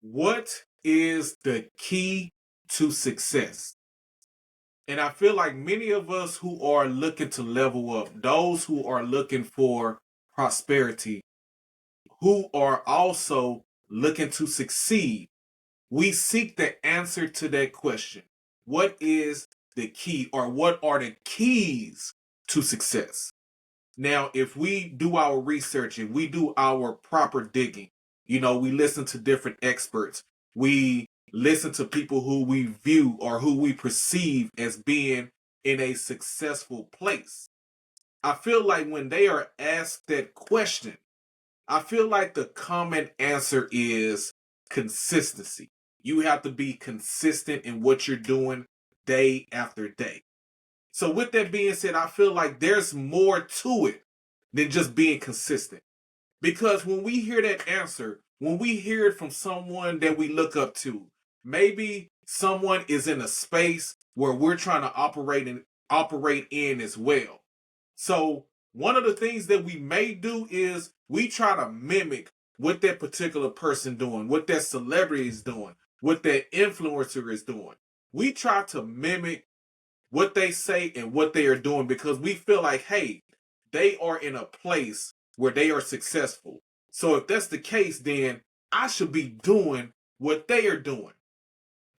What is the key to success? And I feel like many of us who are looking to level up, those who are looking for prosperity, who are also looking to succeed, we seek the answer to that question. What is the key, or what are the keys to success? Now, if we do our research, if we do our proper digging, we listen to different experts, we listen to people who we view or who we perceive as being in a successful place. I feel like when they are asked that question, I feel like the common answer is consistency. You have to be consistent in what you're doing day after day. So with that being said, I feel like there's more to it than just being consistent. Because when we hear that answer, when we hear it from someone that we look up to, maybe someone is in a space where we're trying to operate in as well. So one of the things that we may do is we try to mimic what that particular person doing, what that celebrity is doing, what that influencer is doing. We try to mimic what they say and what they are doing because we feel like, hey, they are in a place where they are successful. So if that's the case, then I should be doing what they are doing.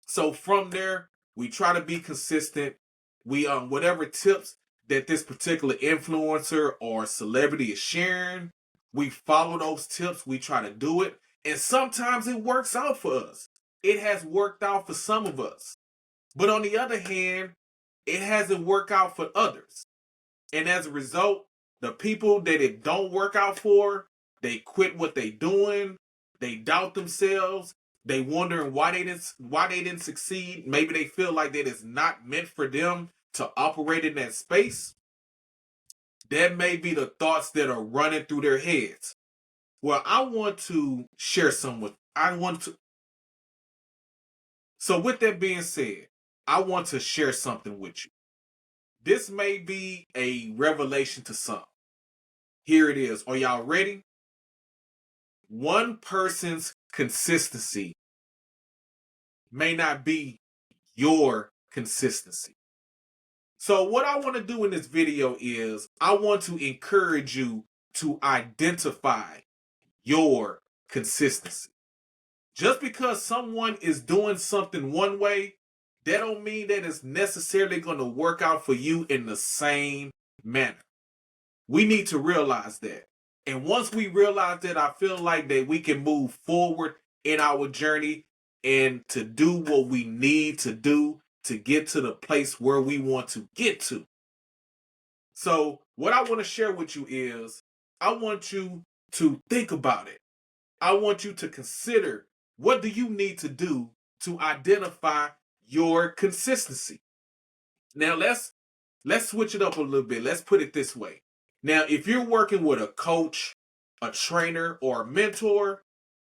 So from there, we try to be consistent. We whatever tips that this particular influencer or celebrity is sharing, we follow those tips, we try to do it, and sometimes it works out for us. It has worked out for some of us. But on the other hand, it hasn't worked out for others. And as a result, the people that it don't work out for, they quit what they doing, they doubt themselves, they wondering why they didn't succeed. Maybe they feel like that it's not meant for them to operate in that space. That may be the thoughts that are running through their heads. Well, I want to share some with I want to so with that being said, I want to share something with you. This may be a revelation to some. Here it is. Are y'all ready? One person's consistency may not be your consistency. So what I want to do in this video is I want to encourage you to identify your consistency. Just because someone is doing something one way, that don't mean that it's necessarily going to work out for you in the same manner. We need to realize that. And once we realize that, I feel like that we can move forward in our journey and to do what we need to do to get to the place where we want to get to. So what I want to share with you is I want you to think about it. I want you to consider, what do you need to do to identify your consistency? Now let's switch it up a little bit. Let's put it this way. Now, if you're working with a coach, a trainer, or a mentor,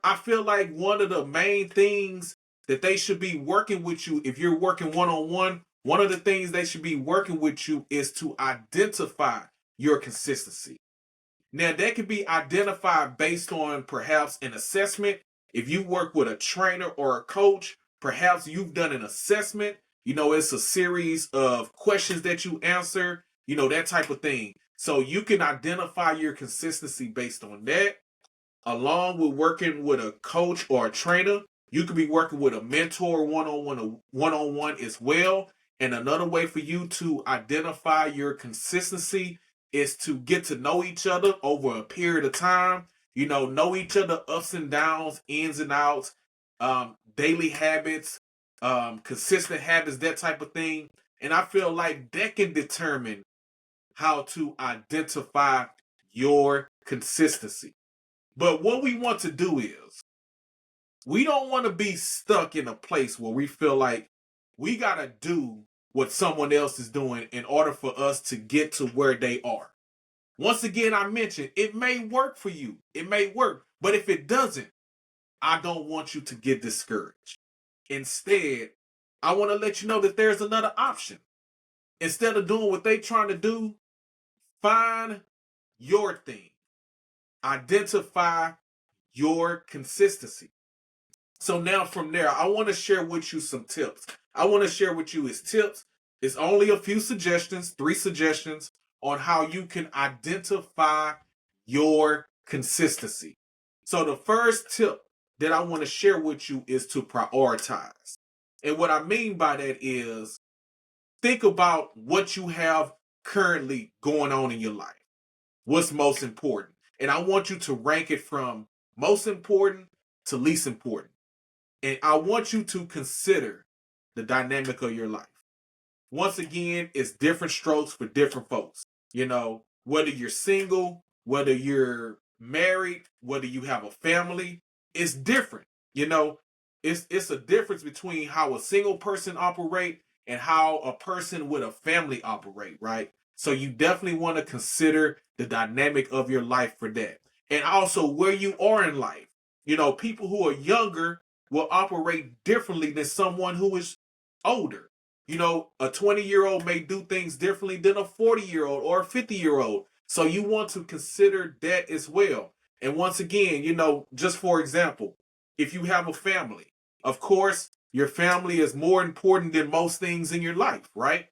I feel like one of the main things that they should be working with you, if you're working one-on-one, one of the things they should be working with you is to identify your consistency. Now, that can be identified based on perhaps an assessment. If you work with a trainer or a coach, perhaps you've done an assessment. It's a series of questions that you answer, that type of thing. So you can identify your consistency based on that. Along with working with a coach or a trainer, you could be working with a mentor one-on-one as well. And another way for you to identify your consistency is to get to know each other over a period of time. Know each other ups and downs, ins and outs, daily habits, consistent habits, that type of thing. And I feel like that can determine how to identify your consistency. But what we want to do is we don't want to be stuck in a place where we feel like we got to do what someone else is doing in order for us to get to where they are. Once again, I mentioned it may work for you. It may work. But if it doesn't, I don't want you to get discouraged. Instead, I want to let you know that there's another option. Instead of doing what they're trying to do, find your thing. Identify your consistency. So now from there, I want to share with you some tips. I want to share with you is tips. It's only a few suggestions, 3 suggestions on how you can identify your consistency. So the first tip that I want to share with you is to prioritize. And what I mean by that is think about what you have currently going on in your life. What's most important? And I want you to rank it from most important to least important. And I want you to consider the dynamic of your life. Once again, it's different strokes for different folks. You know, whether you're single, whether you're married, whether you have a family, it's different. You know, it's a difference between how a single person operate and how a person with a family operate, right? So you definitely want to consider the dynamic of your life for that. And also where you are in life. You know, people who are younger will operate differently than someone who is older. You know, a 20-year-old may do things differently than a 40-year-old or a 50-year-old. So you want to consider that as well. And once again, you know, just for example, if you have a family, of course, your family is more important than most things in your life, right?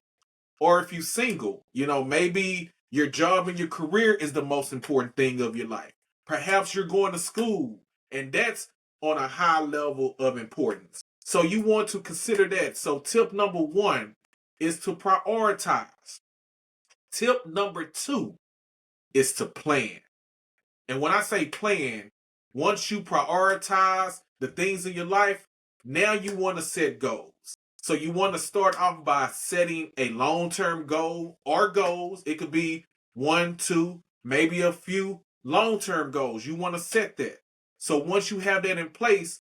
Or if you're single, you know, maybe your job and your career is the most important thing of your life. Perhaps you're going to school, and that's on a high level of importance. So you want to consider that. So tip number 1 is to prioritize. Tip number 2 is to plan. And when I say plan, once you prioritize the things in your life, now you want to set goals. So you want to start off by setting a long-term goal or goals. It could be 1, 2, maybe a few long-term goals. You want to set that. So once you have that in place,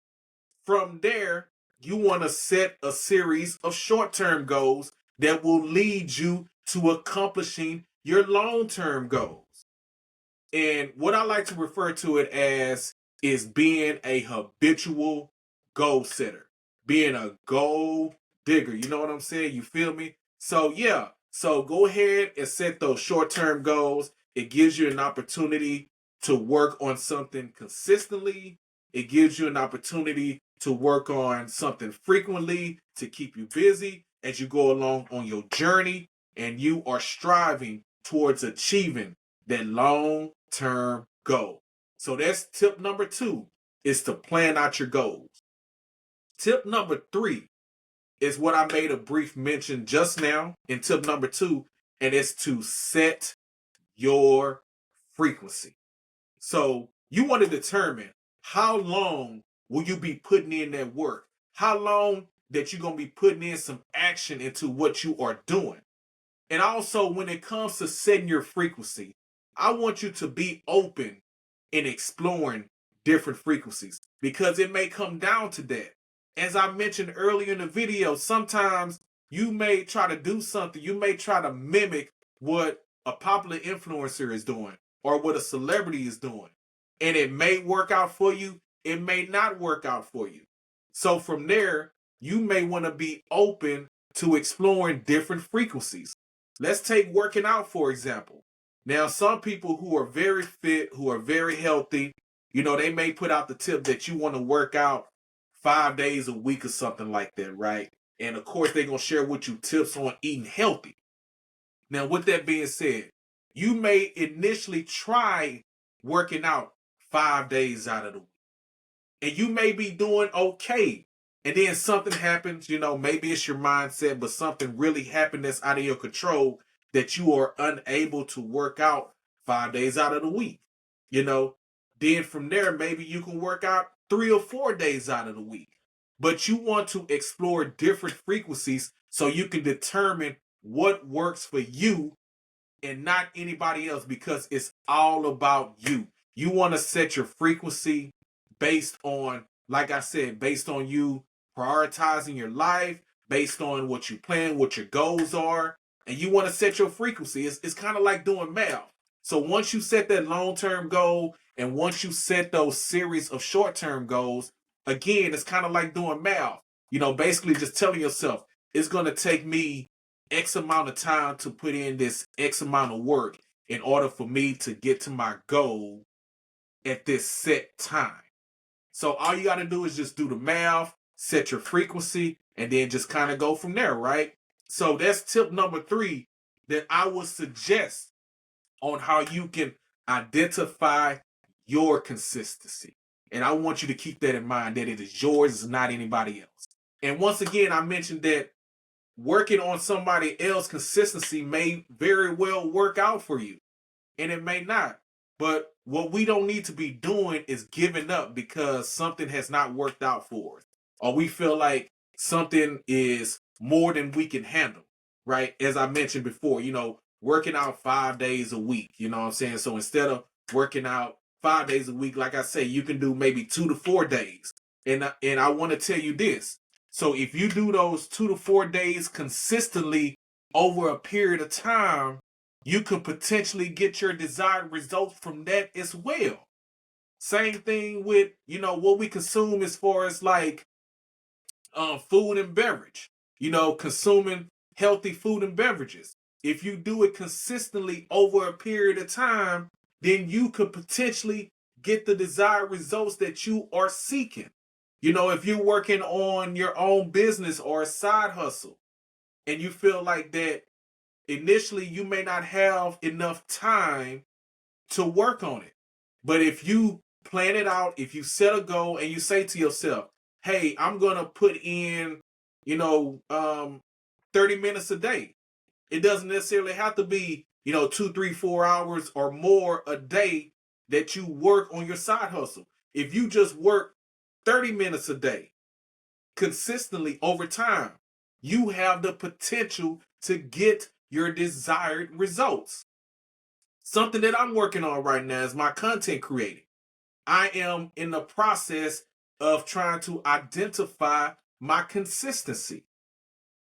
from there, you want to set a series of short-term goals that will lead you to accomplishing your long-term goals. And what I like to refer to it as is being a habitual goal setter, being a goal digger. You know what I'm saying? You feel me? So, yeah. So, go ahead and set those short term goals. It gives you an opportunity to work on something consistently, it gives you an opportunity to work on something frequently to keep you busy as you go along on your journey and you are striving towards achieving that long-term goal. So that's tip number 2 is to plan out your goals. Tip number 3 is what I made a brief mention just now in tip number 2, and it's to set your frequency. So you want to determine how long will you be putting in that work? How long that you're going to be putting in some action into what you are doing? And also when it comes to setting your frequency, I want you to be open in exploring different frequencies because it may come down to that. As I mentioned earlier in the video, sometimes you may try to do something, you may try to mimic what a popular influencer is doing or what a celebrity is doing. And it may work out for you, it may not work out for you. So from there, you may want to be open to exploring different frequencies. Let's take working out, for example. Now, some people who are very fit, who are very healthy, you know, they may put out the tip that you want to work out 5 days a week or something like that, right? And of course, they're going to share with you tips on eating healthy. Now, with that being said, you may initially try working out 5 days out of the week. And you may be doing okay. And then something happens, you know, maybe it's your mindset, but something really happened that's out of your control that you are unable to work out 5 days out of the week. You know, then from there, maybe you can work out 3 or 4 days out of the week. But you want to explore different frequencies so you can determine what works for you and not anybody else because it's all about you. You want to set your frequency based on, like I said, based on you prioritizing your life, based on what you plan, what your goals are, and you want to set your frequency. It's kind of like doing math. So once you set that long-term goal and once you set those series of short-term goals, again, it's kind of like doing math. You know, basically just telling yourself, it's going to take me X amount of time to put in this X amount of work in order for me to get to my goal at this set time. So all you got to do is just do the math, set your frequency, and then just kind of go from there, right? So that's tip number 3 that I would suggest on how you can identify your consistency. And I want you to keep that in mind, that it is yours, it's not anybody else. And once again, I mentioned that working on somebody else's consistency may very well work out for you, and it may not. But what we don't need to be doing is giving up because something has not worked out for us, or we feel like something is more than we can handle, right? As I mentioned before, working out 5 days a week, you know what I'm saying? So instead of working out 5 days a week, like I say, you can do maybe 2 to 4 days. And I want to tell you this. So if you do those 2 to 4 days consistently over a period of time, you could potentially get your desired results from that as well. Same thing with, what we consume as far as like food and beverage, consuming healthy food and beverages. If you do it consistently over a period of time, then you could potentially get the desired results that you are seeking. If you're working on your own business or a side hustle and you feel like that initially you may not have enough time to work on it. But if you plan it out, if you set a goal and you say to yourself, hey, I'm going to put in, 30 minutes a day. It doesn't necessarily have to be, 2, 3, 4 hours or more a day that you work on your side hustle. If you just work 30 minutes a day consistently over time, you have the potential to get your desired results. Something that I'm working on right now is my content creating. I am in the process of trying to identify my consistency,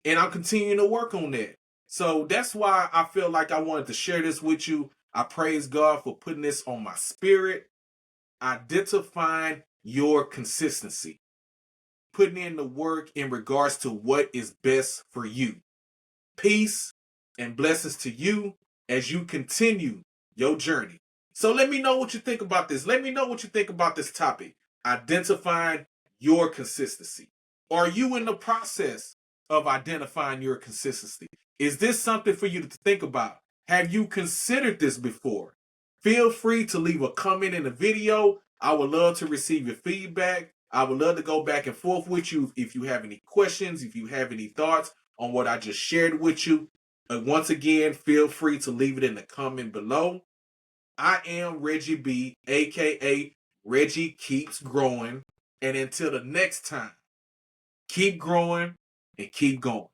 and I'm continuing to work on that. So that's why I feel like I wanted to share this with you. I praise God for putting this on my spirit, identifying your consistency, putting in the work in regards to what is best for you. Peace and blessings to you as you continue your journey. So let me know what you think about this. Let me know what you think about this topic, identifying your consistency. Are you in the process of identifying your consistency? Is this something for you to think about? Have you considered this before? Feel free to leave a comment in the video. I would love to receive your feedback. I would love to go back and forth with you if you have any questions, if you have any thoughts on what I just shared with you. Once again, feel free to leave it in the comment below. I am Reggie B, aka Reggie Keeps Growing. And until the next time, keep growing and keep going.